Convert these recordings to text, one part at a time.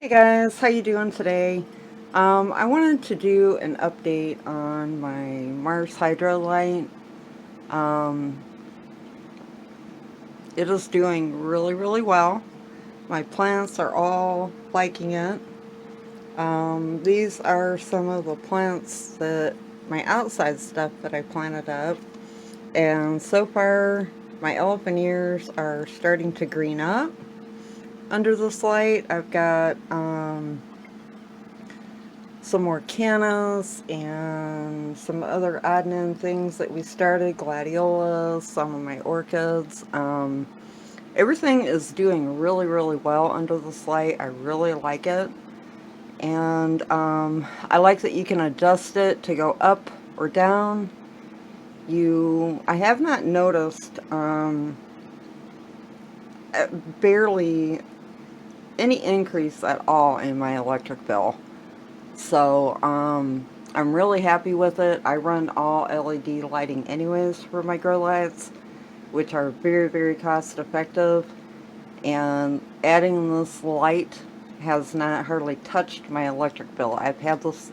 Hey guys, how you doing today? I wanted to do an update on my Mars Hydro Light. Um, it is doing really well. My plants are all liking it. These are some of the plants that my outside stuff that I planted up, and so far my elephant ears are starting to green up under this light. I've got some more cannas and some other odd and end things that we started, gladiolas, some of my orchids. Everything is doing really well under this light. I really like it. And I like that you can adjust it to go up or down. I have not noticed barely any increase at all in my electric bill. So, I'm really happy with it. I run all LED lighting anyways for my grow lights, which are very cost effective. And adding this light has not hardly touched my electric bill. I've had this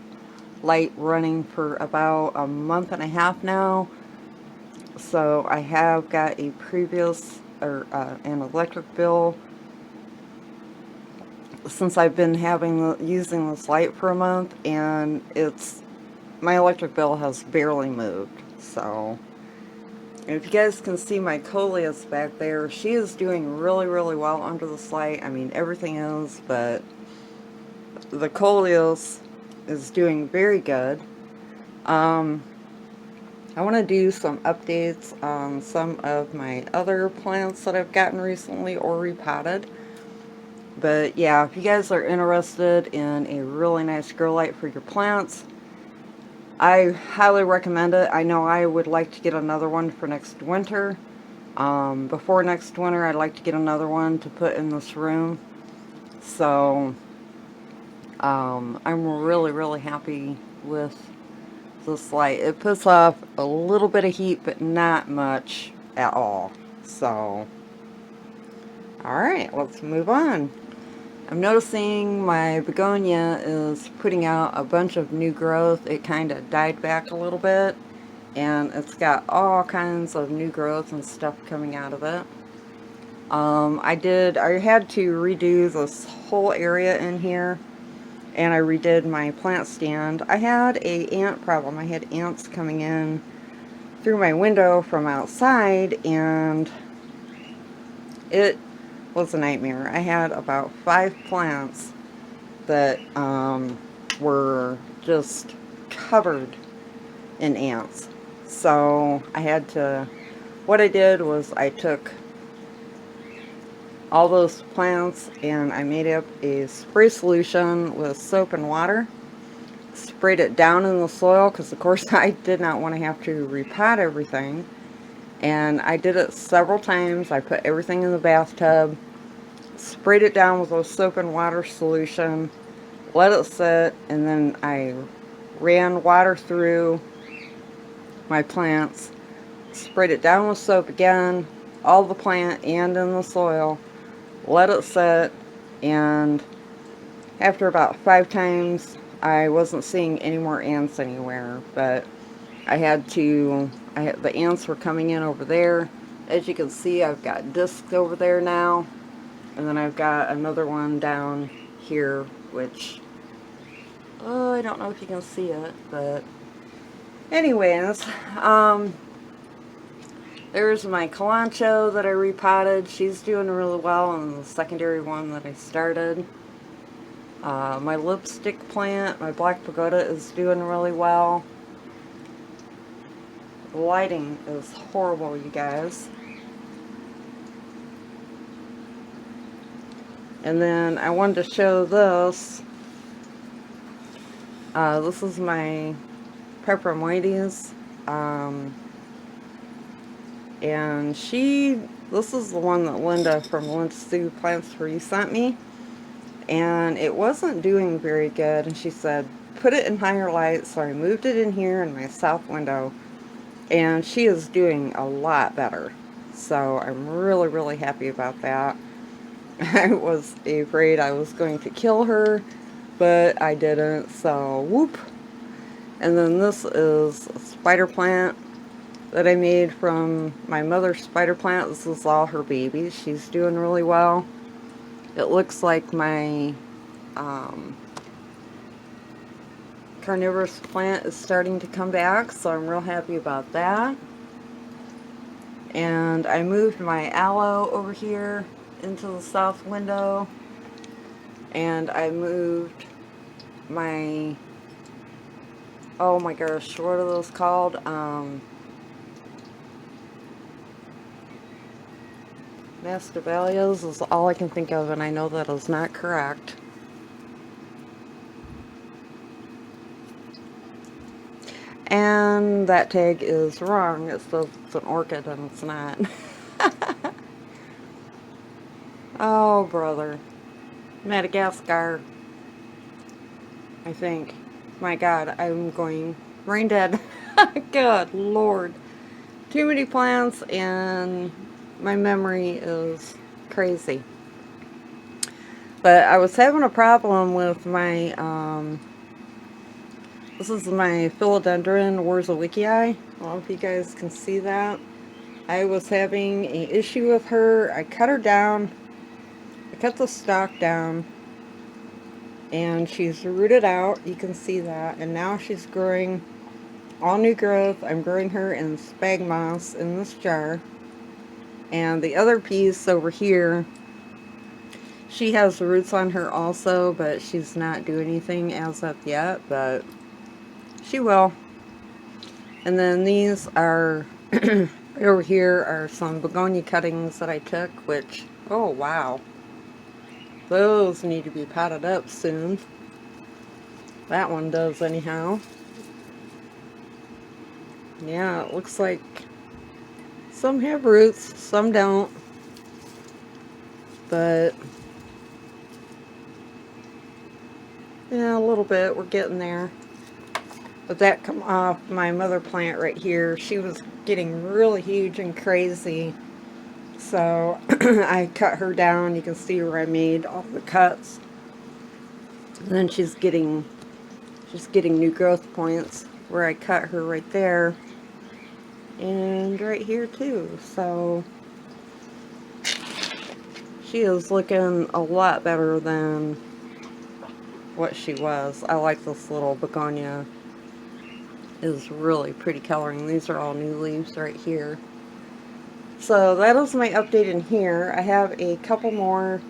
light running for about a month and a half now. So I have got a previous, or an electric bill since I've been using this light for a month, and my electric bill has barely moved. So if you guys can see my coleus back there, she is doing really well under this light. I mean, everything is, but the coleus is doing very good. I want to do some updates on some of my other plants that I've gotten recently or repotted. But yeah, if you guys are interested in a really nice grow light for your plants, I highly recommend it. I know I would like to get another one for next winter. Before next winter, I'd like to get another one to put in this room. So, I'm really happy with this light. It puts off a little bit of heat, but not much at all. So, alright, let's move on. I'm noticing my begonia is putting out a bunch of new growth. It kind of died back a little bit, and it's got all kinds of new growth and stuff coming out of it. I had to redo this whole area in here, and I redid my plant stand. I had a ant problem. I had ants coming in through my window from outside, and it was a nightmare. I had about 5 plants that were just covered in ants. So what I did was I took all those plants and I made up a spray solution with soap and water. Sprayed it down in the soil because of course I did not want to have to repot everything. And I did it several times. I put everything in the bathtub, sprayed it down with a soap and water solution, let it sit, and then I ran water through my plants, sprayed it down with soap again, all the plant and in the soil, let it sit, and after about 5 times, I wasn't seeing any more ants anywhere, but the ants were coming in over there. As you can see, I've got discs over there now. And then I've got another one down here, which, I don't know if you can see it, but anyways, there's my Kalanchoe that I repotted. She's doing really well, and the secondary one that I started. My lipstick plant, my black pagoda, is doing really well. The lighting is horrible, you guys. And then I wanted to show this. This is my Peperomoides. And this is the one that Linda from Linda Sue Plants for You sent me. And it wasn't doing very good. And she said, put it in higher light. So I moved it in here in my south window. And she is doing a lot better. So I'm really happy about that. I was afraid I was going to kill her, but I didn't, so whoop. And then this is a spider plant that I made from my mother's spider plant. This is all her babies. She's doing really well. It looks like my carnivorous plant is starting to come back, so I'm real happy about that. And I moved my aloe over here into the south window, and I moved my, oh my gosh, what are those called? Masdevallias is all I can think of, and I know that is not correct. And that tag is wrong. It says it's an orchid and it's not. Oh, brother. Madagascar. I think. My God, I'm going brain dead. Good Lord. Too many plants and my memory is crazy. But I was having a problem with my, this is my philodendron Wurzelswicki. I don't know if you guys can see that. I was having an issue with her. I cut her down. I cut the stalk down. And she's rooted out. You can see that. And now she's growing all new growth. I'm growing her in spag moss in this jar. And the other piece over here, she has roots on her also, but she's not doing anything as of yet, but she will. And then these are, over here are some begonia cuttings that I took, which, oh wow. Those need to be potted up soon. That one does anyhow. Yeah, it looks like some have roots, some don't. But yeah, a little bit. We're getting there. But that come off my mother plant right here. She was getting really huge and crazy. So I cut her down. You can see where I made all the cuts. And then she's getting new growth points where I cut her right there. And right here too. So she is looking a lot better than what she was. I like this little begonia. Is really pretty coloring. These are all new leaves right here. So that is my update in here. I have a couple more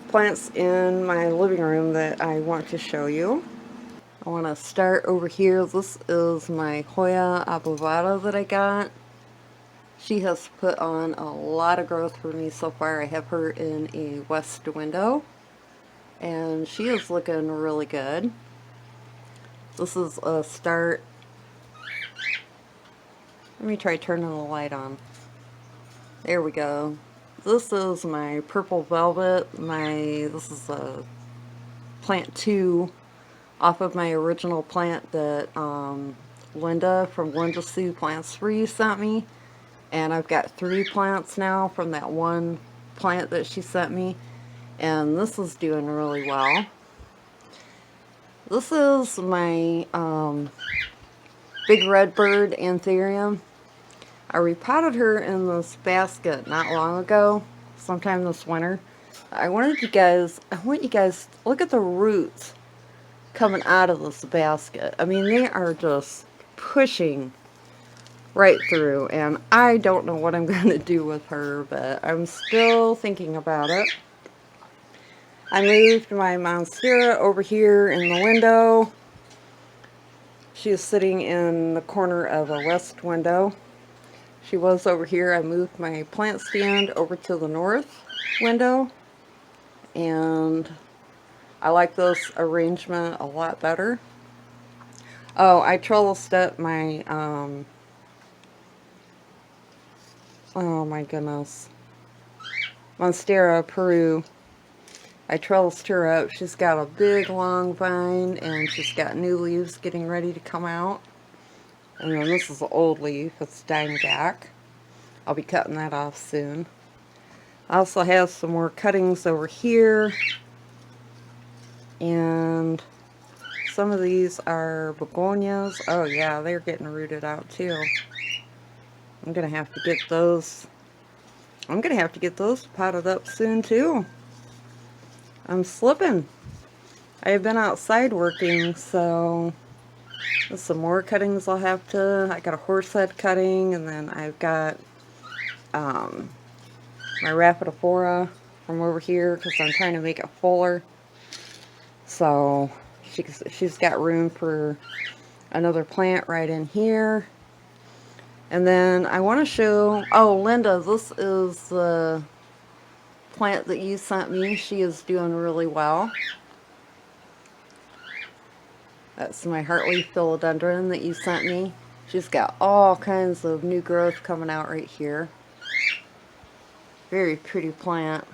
plants in my living room that I want to show you. I want to start over here. This is my Hoya obovata that I got. She has put on a lot of growth for me so far. I have her in a west window, and she is looking really good. This is a start. Let me try turning the light on. There we go. This is my purple velvet. This is a plant 2 off of my original plant that Linda from Linda Sue Plants Free sent me. And I've got 3 plants now from that one plant that she sent me. And this is doing really well. This is my big redbird anthurium. I repotted her in this basket not long ago, sometime this winter. I want you guys to look at the roots coming out of this basket. I mean, they are just pushing right through, and I don't know what I'm going to do with her, but I'm still thinking about it. I moved my monstera over here in the window. She is sitting in the corner of a west window. She was over here. I moved my plant stand over to the north window, and I like this arrangement a lot better. Oh, I trellised up my, oh my goodness, Monstera Peru. I trellised her up. She's got a big long vine, and she's got new leaves getting ready to come out. And then this is an old leaf. It's dying back. I'll be cutting that off soon. I also have some more cuttings over here, and some of these are begonias. Oh yeah, they're getting rooted out too. I'm gonna have to get those. I'm gonna have to get those potted up soon too. I'm slipping. I've been outside working, so there's some more cuttings I'll have to. I got a horse head cutting, and then I've got my Raphidophora from over here because I'm trying to make it fuller. So she's got room for another plant right in here. And then I want to show, oh Linda, this is the plant that you sent me. She is doing really well. That's my heartleaf philodendron that you sent me. She's got all kinds of new growth coming out right here. Very pretty plant.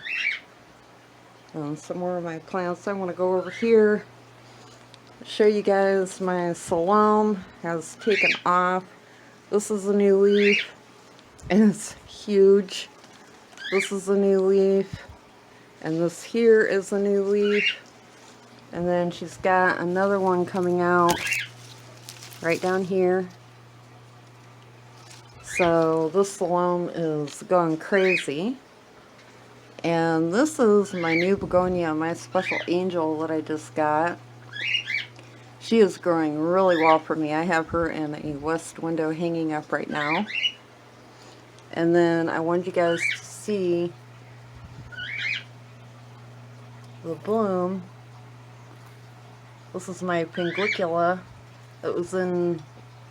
And some more of my plants. I want to go over here, show you guys my Salome has taken off. This is a new leaf, and it's huge. This is a new leaf, and this here is a new leaf. And then she's got another one coming out right down here. So this Salome is going crazy. And this is my new begonia, my special angel that I just got. She is growing really well for me. I have her in a west window hanging up right now. And then I wanted you guys to see the bloom. This is my Pinguicula. It was in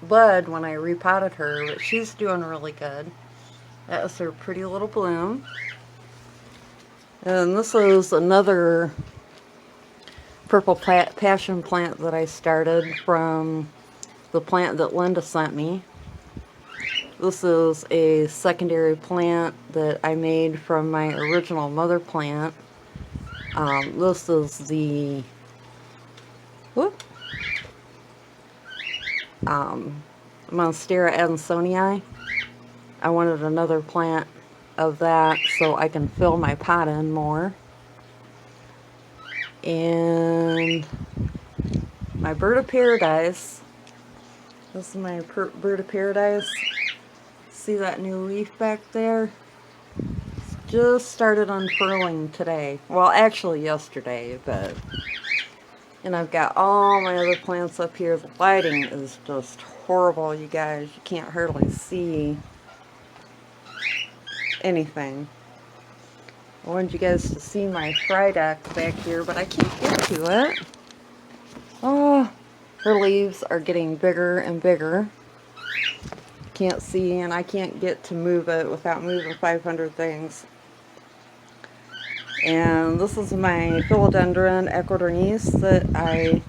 bud when I repotted her, but she's doing really good. That is her pretty little bloom. And this is another purple passion plant that I started from the plant that Linda sent me. This is a secondary plant that I made from my original mother plant. This is the Monstera adansonii. I wanted another plant of that so I can fill my pot in more. And my bird of paradise. This is my bird of paradise. See that new leaf back there? It's just started unfurling today. Well, actually yesterday, but... And I've got all my other plants up here. The lighting is just horrible, you guys. You can't hardly see anything. I wanted you guys to see my Frydach back here, but I can't get to it. Oh, her leaves are getting bigger and bigger. Can't see, and I can't get to move it without moving 500 things. And this is my philodendron ecuadornese that I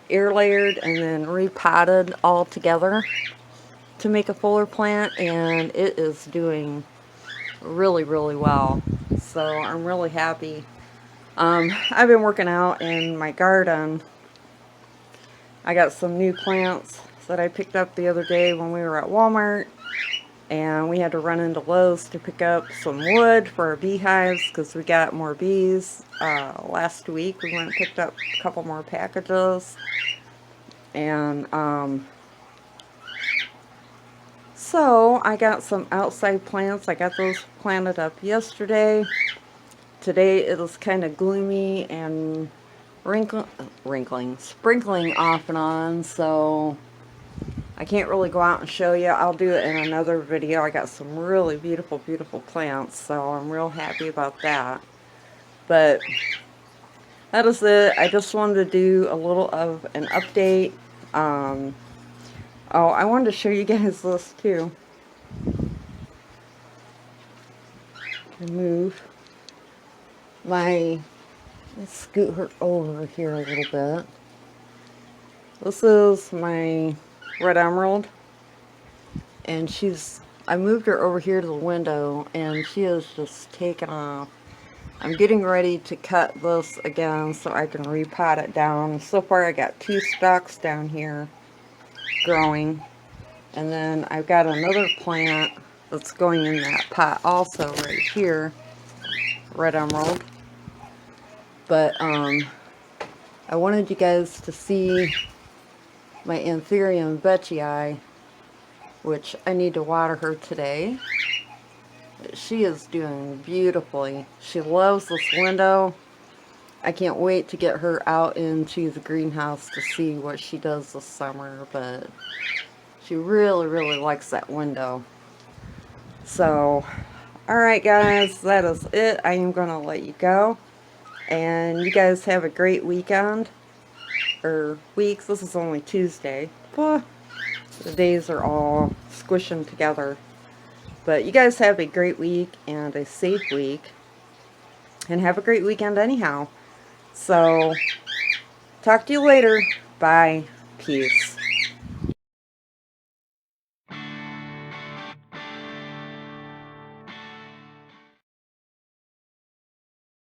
air layered and then repotted all together to make a fuller plant, and it is doing really, really well. So I'm really happy. I've been working out in my garden. I got some new plants that I picked up the other day when we were at Walmart, and we had to run into Lowe's to pick up some wood for our beehives because we got more bees. Last week we went and picked up a couple more packages, and so I got some outside plants. I got those planted up yesterday. Today it is kind of gloomy and sprinkling off and on, so I can't really go out and show you. I'll do it in another video. I got some really beautiful, beautiful plants, so I'm real happy about that. But that is it. I just wanted to do a little of an update. Oh, I wanted to show you guys this too. Move my, let's scoot her over here a little bit. This is my red emerald, and I moved her over here to the window, and she is just taken off. I'm getting ready to cut this again so I can repot it down. So far I got 2 stalks down here growing, and then I've got another plant that's going in that pot also right here red emerald. But I wanted you guys to see my Anthurium veitchii, which I need to water her today. She is doing beautifully. She loves this window. I can't wait to get her out into the greenhouse to see what she does this summer, but she really, really likes that window. So, alright guys, that is it. I am going to let you go. And you guys have a great weekend. Or weeks. This is only Tuesday. The days are all squishing together. But you guys have a great week and a safe week. And have a great weekend anyhow. So, talk to you later. Bye. Peace.